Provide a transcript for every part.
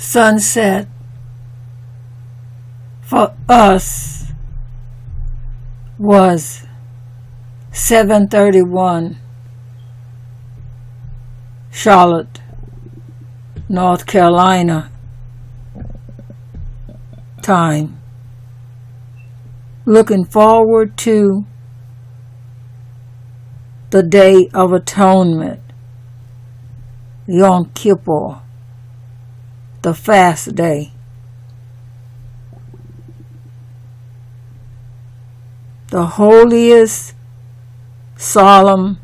sunset for us was 7:31 Charlotte, North Carolina time. Looking forward to the Day of Atonement, Yom Kippur, the fast day. The holiest, solemn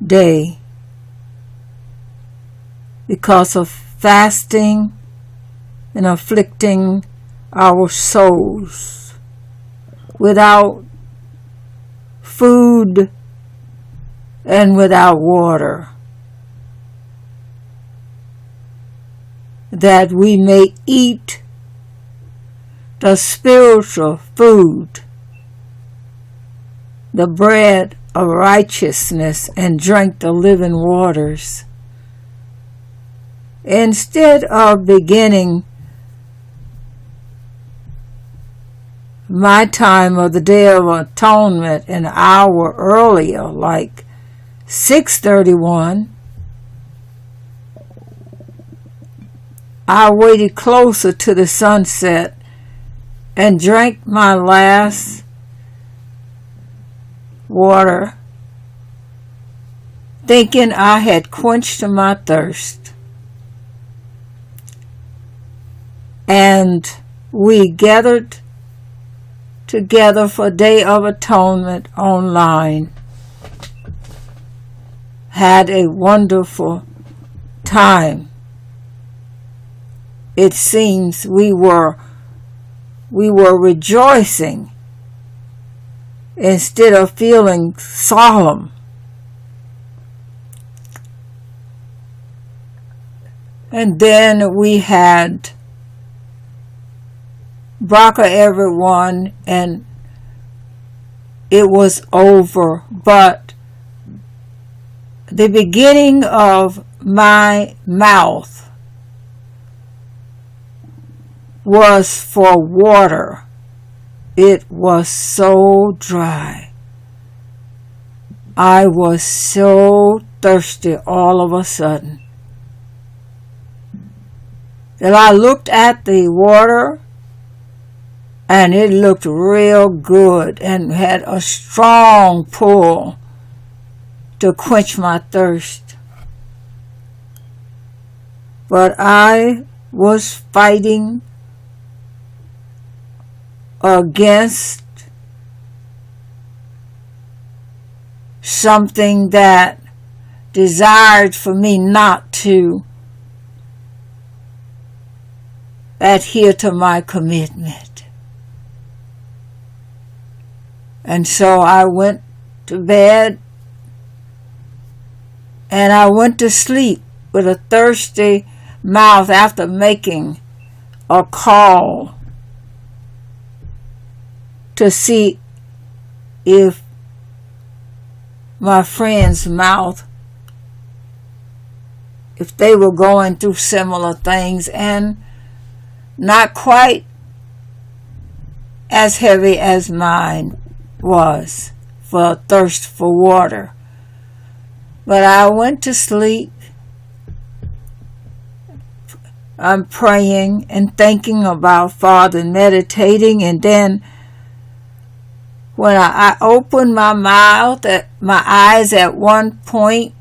day because of fasting and afflicting our souls without food and without water, that we may eat the spiritual food, the bread of righteousness, and drink the living waters. Instead of beginning my time of the Day of Atonement an hour earlier, like 6:31, I waited closer to the sunset and drank my last water, thinking I had quenched my thirst. And we gathered together for Day of Atonement online. Had a wonderful time. It seems we were rejoicing instead of feeling solemn. And then we had Braka everyone, and it was over. But the beginning of my mouth was for water. It was so dry. I was so thirsty all of a sudden that I looked at the water, and it looked real good and had a strong pull to quench my thirst. But I was fighting against something that desired for me not to adhere to my commitment. And so I went to bed and I went to sleep with a thirsty mouth after making a call to see if my friend's mouth, if they were going through similar things, and not quite as heavy as mine was for a thirst for water. But I went to sleep. I'm praying and thinking about Father, meditating, and then when I opened my mouth, my eyes at one point,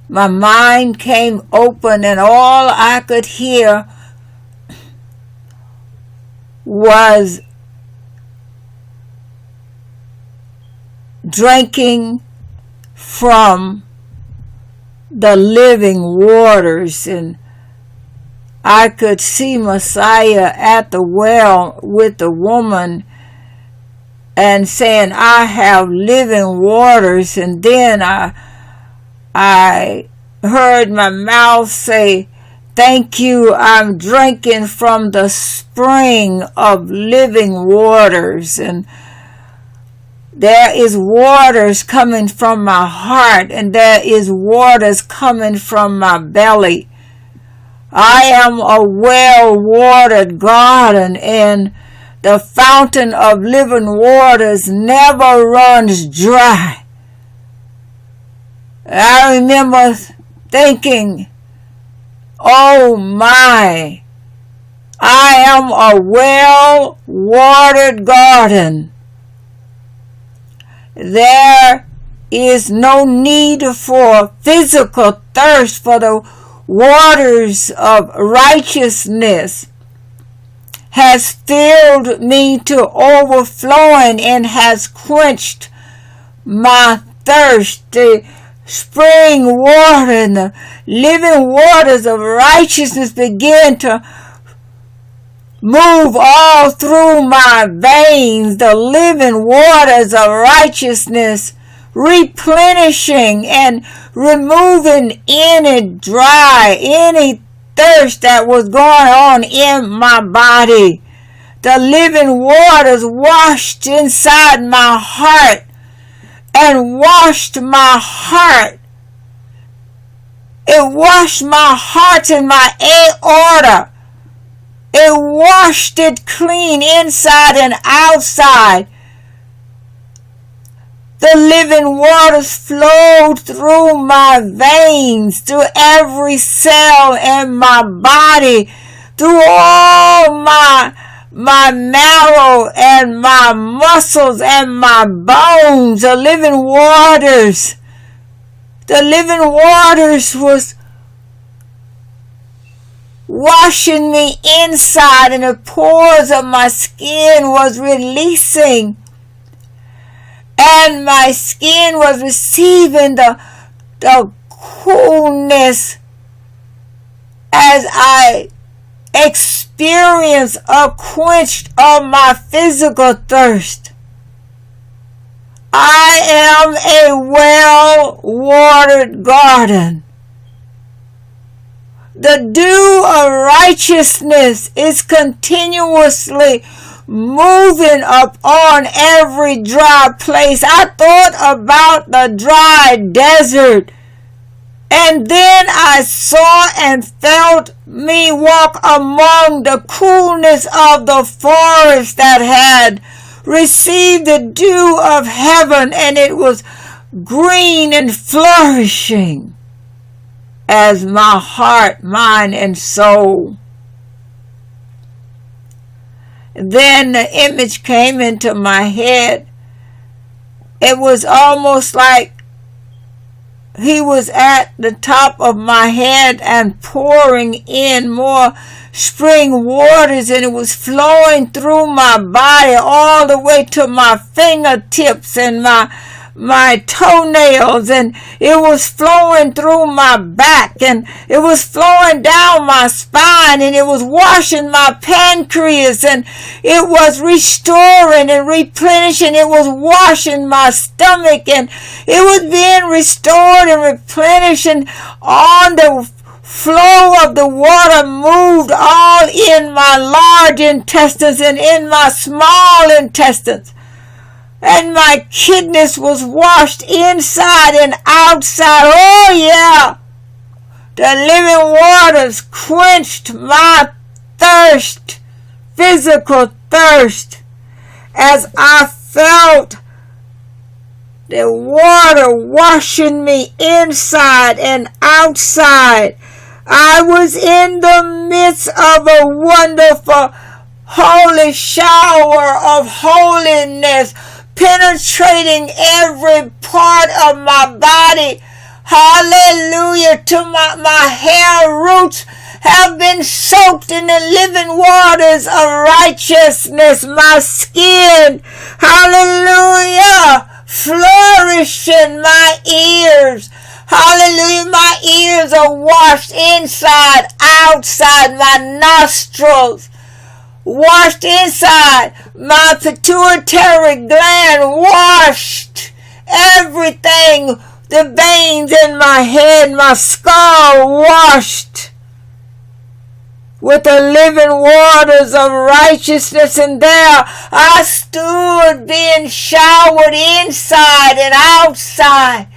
my mind came open, and all I could hear was drinking from the living waters. And I could see Messiah at the well with the woman and saying, I have living waters. And then I heard my mouth say, thank you, I'm drinking from the spring of living waters. And There is waters coming from my heart, and there is waters coming from my belly. I am a well-watered garden, and the fountain of living waters never runs dry. I remember thinking, oh my, I am a well-watered garden. There is no need for physical thirst, for the waters of righteousness has filled me to overflowing and has quenched my thirst. The spring water and the living waters of righteousness begin to move all through my veins, the living waters of righteousness, replenishing and removing any thirst that was going on in my body. The living waters washed inside my heart and washed my heart. It washed my heart and my aorta. It washed it clean inside and outside. The living waters flowed through my veins, through every cell in my body, through all my marrow and my muscles and my bones. The living waters was washing me inside, and the pores of my skin was releasing, and my skin was receiving the coolness as I experienced a quench of my physical thirst. I am a well-watered garden. The dew of righteousness is continuously moving up on every dry place. I thought about the dry desert, and then I saw and felt me walk among the coolness of the forest that had received the dew of heaven, and it was green and flourishing as my heart, mind, and soul. Then the image came into my head. It was almost like he was at the top of my head and pouring in more spring waters, and it was flowing through my body all the way to my fingertips and my toenails, and it was flowing through my back, and it was flowing down my spine, and it was washing my pancreas, and it was restoring and replenishing. It was washing my stomach, and it was being restored and replenishing. On the flow of the water moved all in my large intestines and in my small intestines. And my kidneys was washed inside and outside. Oh yeah! The living waters quenched my thirst, physical thirst, as I felt the water washing me inside and outside. I was in the midst of a wonderful holy shower of holiness, penetrating every part of my body. Hallelujah. To my hair roots have been soaked in the living waters of righteousness. My skin, hallelujah, flourishing. My ears, hallelujah, my ears are washed inside, outside. My nostrils washed inside, my pituitary gland washed, everything, the veins in my head, my skull washed with the living waters of righteousness, and there I stood being showered inside and outside,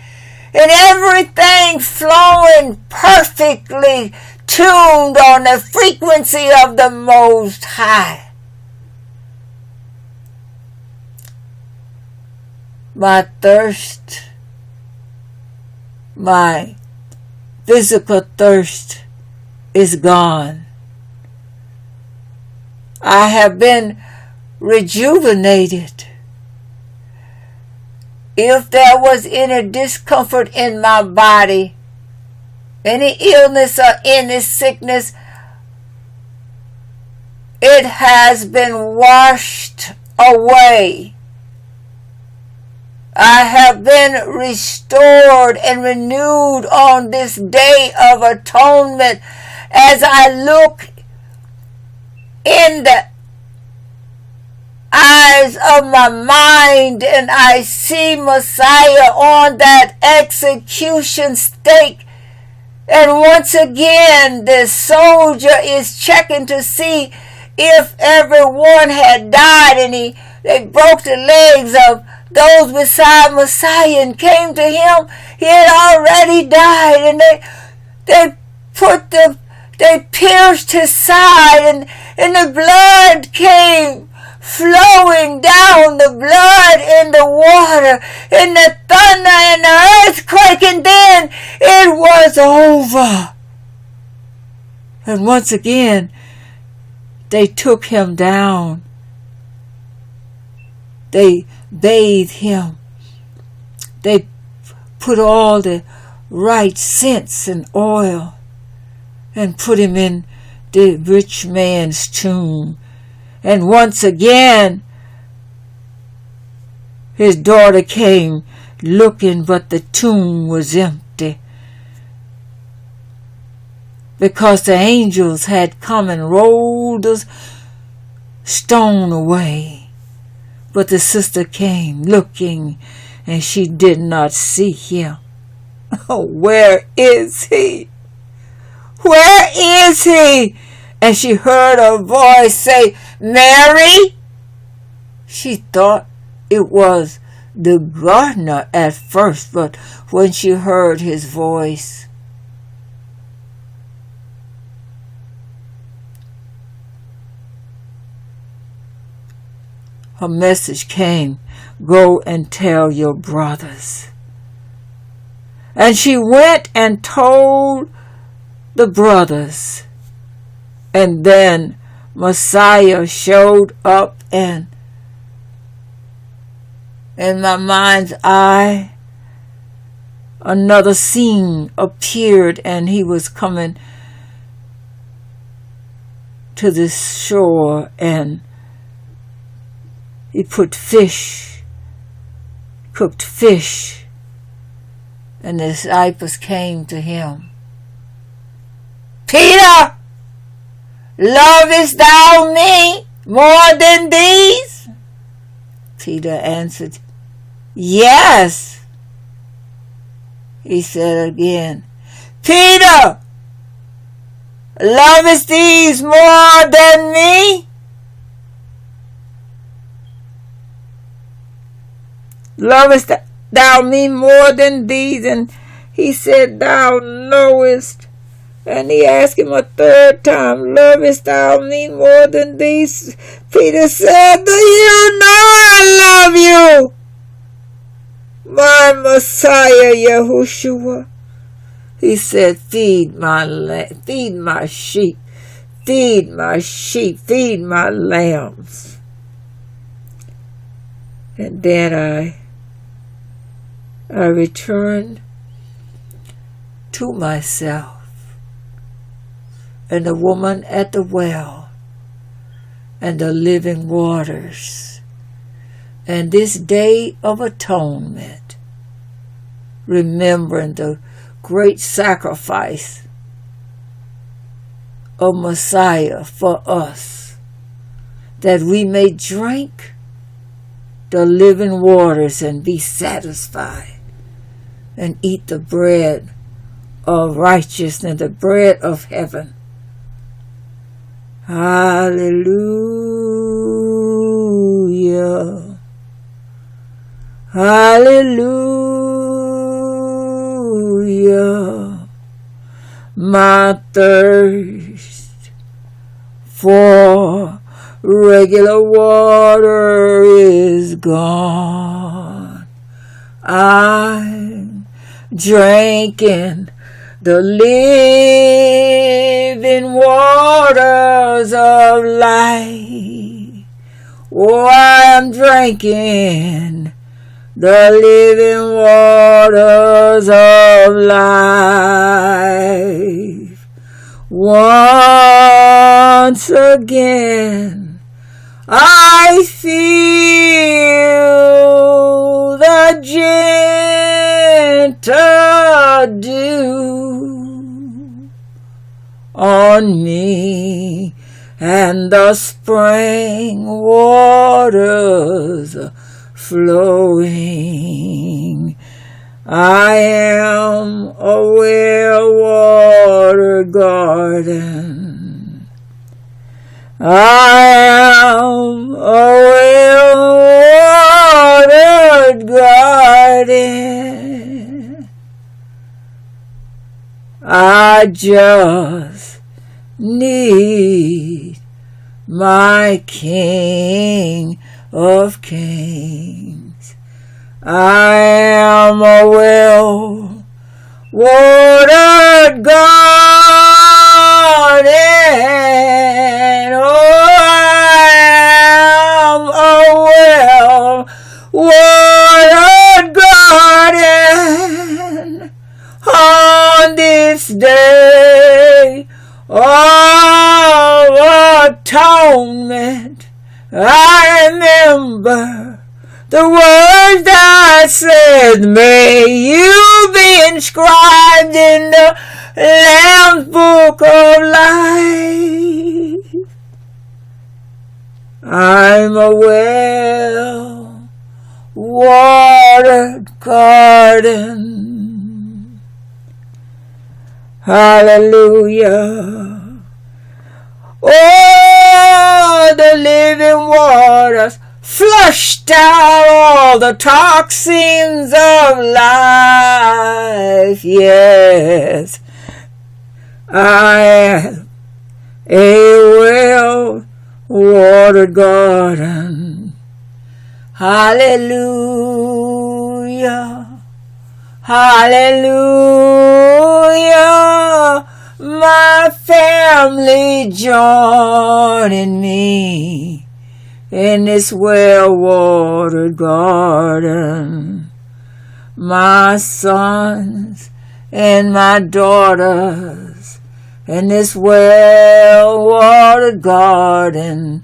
and everything flowing perfectly tuned on the frequency of the Most High. My thirst, my physical thirst is gone. I have been rejuvenated. If there was any discomfort in my body, any illness or any sickness, it has been washed away. I have been restored and renewed on this day of atonement as I look in the eyes of my mind and I see Messiah on that execution stake. And once again, the soldier is checking to see if everyone had died, and they broke the legs of those beside Messiah and came to him. He had already died, and they pierced his side, and the blood came flowing down, the blood in the water, in the thunder and the earthquake, and then it was over. And once again, they took him down. They bathed him. They put all the right scents and oil and put him in the rich man's tomb. And once again, his daughter came looking, but the tomb was empty, because the angels had come and rolled the stone away. But the sister came looking, and she did not see him. Oh, where is he? Where is he? And she heard a voice say, Mary. She thought it was the gardener at first, but when she heard his voice, her message came, go and tell your brothers. And she went and told the brothers. And then Messiah showed up, and in my mind's eye, another scene appeared, and he was coming to the shore, and he put fish, cooked fish, and the disciples came to him. Peter, lovest thou me more than these? Peter answered, yes. He said again, Peter, lovest these more than me? Lovest thou me more than these? And he said, thou knowest. And he asked him a third time, lovest thou me more than these? Peter said, do you know I love you? My Messiah, Yahushua. He said, feed my sheep, feed my lambs. And then I returned to myself. And the woman at the well, and the living waters, and this day of atonement, remembering the great sacrifice of Messiah for us, that we may drink the living waters and be satisfied, and eat the bread of righteousness, the bread of heaven. Hallelujah. Hallelujah. My thirst for regular water is gone. I'm drinking the living waters of life. Oh, I'm drinking the living waters of life. Once again, I feel the gentle dew on me, and the spring waters flowing. I am a well-watered garden. I am a well-watered garden. I just need my King of Kings. I am a well-watered garden. Oh, I am a well-watered garden. On this day of atonement, I remember the words that said, may you be inscribed in the Lamb's Book of Life. I'm a well-watered garden. Hallelujah. Oh, the living waters flushed out all the toxins of life. Yes, I am a well-watered garden. Hallelujah. Hallelujah. My family joining me in this well-watered garden. My sons and my daughters in this well-watered garden.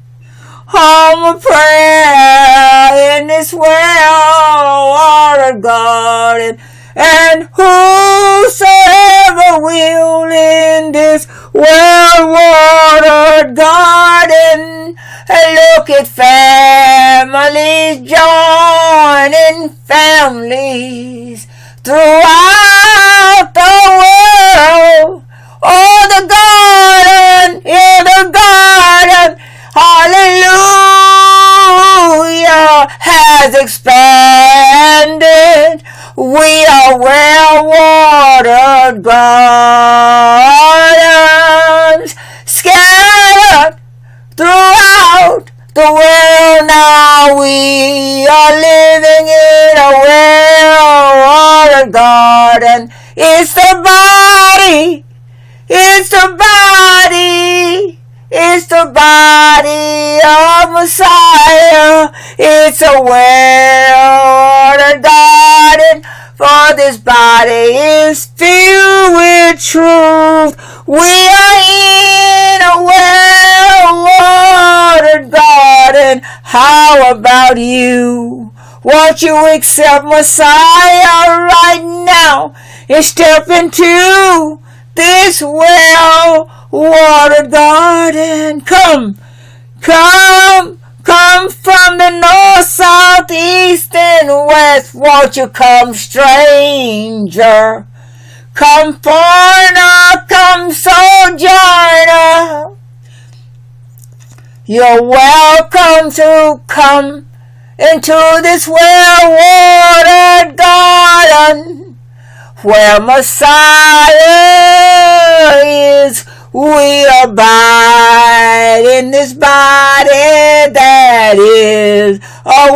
Home of prayer in this well-watered garden. And whosoever will in this well-watered garden, look at families joining families throughout the world. Oh, the garden, yeah, the garden, hallelujah, has expanded. We are well-watered gardens, scattered throughout the world. Now we are living in a well-watered garden. It's the body, it's the body, it's the body of Messiah. It's a well-watered garden, for this body is filled with truth. We are in a well-watered garden. How about you? Won't you accept Messiah right now and step into this well-watered garden? Come from the north, south, east, and west. Won't you come, stranger? Come foreigner, come sojourner. You're welcome to come into this well-watered garden where Messiah is. We abide in this body that is a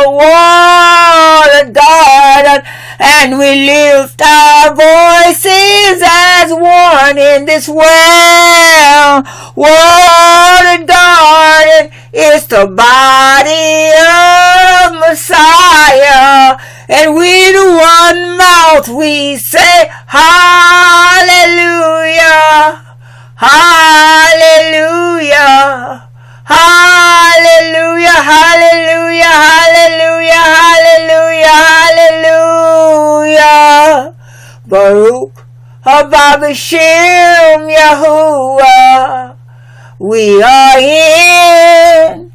well-watered garden, and we lift our voices as one in this well-watered garden. It's the body of Messiah, and with one mouth we say, Hallelujah, Hallelujah, Hallelujah, Hallelujah, Hallelujah, Hallelujah, Hallelujah. Baruch haba b'shem Yahuwah. We are in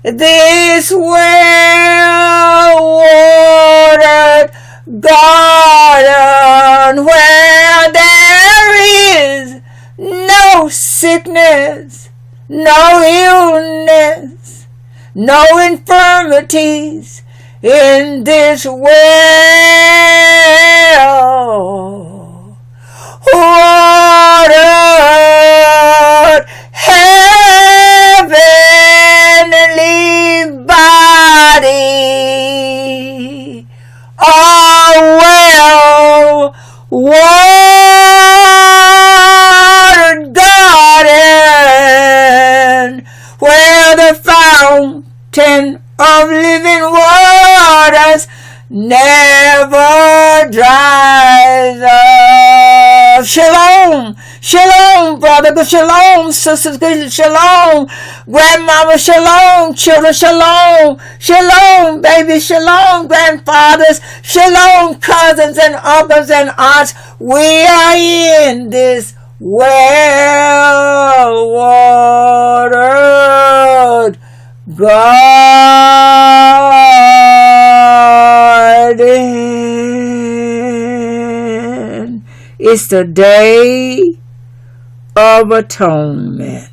this well-watered garden where there is no sickness, no illness, no infirmities in this well-watered heavenly body. Oh, well-watered garden where the fountain of living waters never dries up. Shalom, shalom, brother, good shalom, sisters, good shalom, grandmama, shalom, children, shalom, shalom, baby, shalom, grandfathers, shalom, cousins and uncles and aunts. We are in this well-watered garden. It's the Day of Atonement.